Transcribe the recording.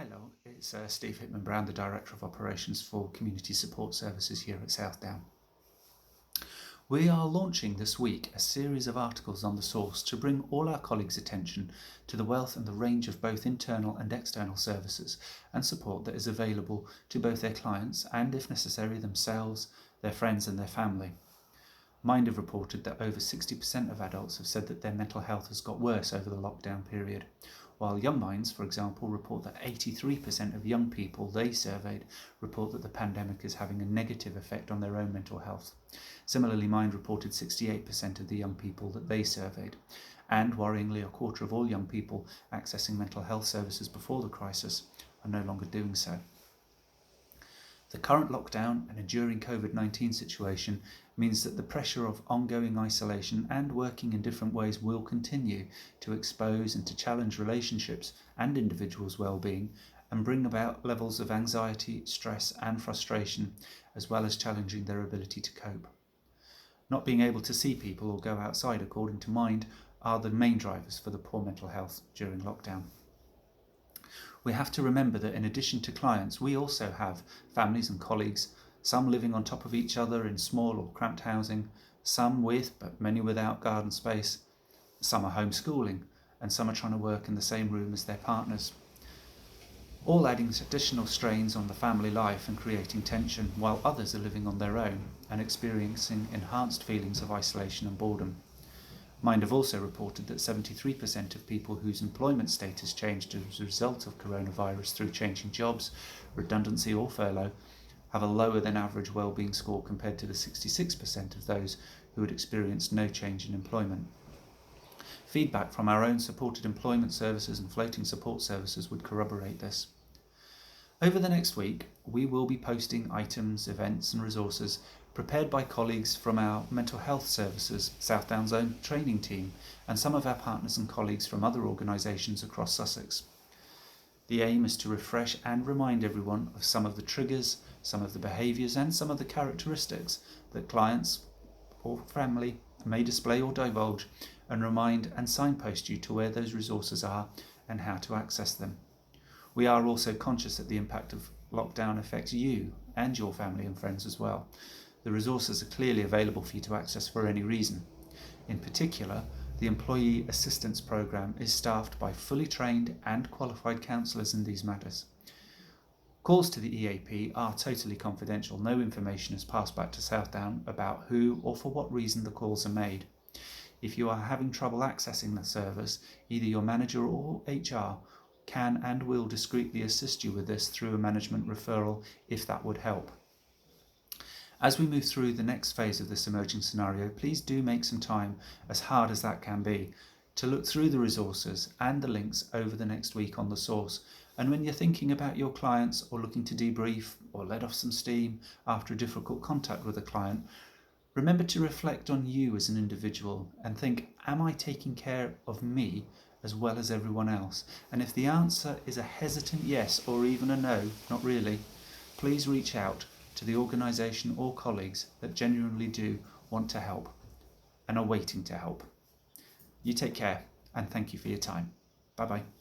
Hello, it's Steve Hickman-Brown, the Director of Operations for Community Support Services here at Southdown. We are launching this week a series of articles on the source to bring all our colleagues' attention to the wealth and the range of both internal and external services and support that is available to both their clients and, if necessary, themselves, their friends and their family. Mind have reported that over 60% of adults have said that their mental health has got worse over the lockdown period, while Young Minds, for example, report that 83% of young people they surveyed report that the pandemic is having a negative effect on their own mental health. Similarly, Mind reported 68% of the young people that they surveyed, and worryingly, a quarter of all young people accessing mental health services before the crisis are no longer doing so. The current lockdown and enduring COVID-19 situation means that the pressure of ongoing isolation and working in different ways will continue to expose and to challenge relationships and individuals' well-being and bring about levels of anxiety, stress and frustration, as well as challenging their ability to cope. Not being able to see people or go outside, according to Mind, are the main drivers for the poor mental health during lockdown. We have to remember that in addition to clients, we also have families and colleagues, some living on top of each other in small or cramped housing, some with but many without garden space, some are homeschooling, and some are trying to work in the same room as their partners. All adding additional strains on the family life and creating tension, while others are living on their own and experiencing enhanced feelings of isolation and boredom. Mind have also reported that 73% of people whose employment status changed as a result of coronavirus through changing jobs, redundancy or furlough have a lower than average well-being score compared to the 66% of those who had experienced no change in employment. Feedback from our own supported employment services and floating support services would corroborate this. Over the next week, we will be posting items, events and resources prepared by colleagues from our mental health services, Southdown's own training team, and some of our partners and colleagues from other organisations across Sussex. The aim is to refresh and remind everyone of some of the triggers, some of the behaviours and some of the characteristics that clients or family may display or divulge, and remind and signpost you to where those resources are and how to access them. We are also conscious that the impact of lockdown affects you and your family and friends as well. The resources are clearly available for you to access for any reason. In particular, the Employee Assistance Programme is staffed by fully trained and qualified counsellors in these matters. Calls to the EAP are totally confidential. No information is passed back to Southdown about who or for what reason the calls are made. If you are having trouble accessing the service, either your manager or HR can and will discreetly assist you with this through a management referral if that would help. As we move through the next phase of this emerging scenario, please do make some time, as hard as that can be, to look through the resources and the links over the next week on the source. And when you're thinking about your clients or looking to debrief or let off some steam after a difficult contact with a client, remember to reflect on you as an individual and think, am I taking care of me as well as everyone else? And if the answer is a hesitant yes or even a no, not really, please reach out to the organisation or colleagues that genuinely do want to help and are waiting to help. You take care and thank you for your time. Bye bye.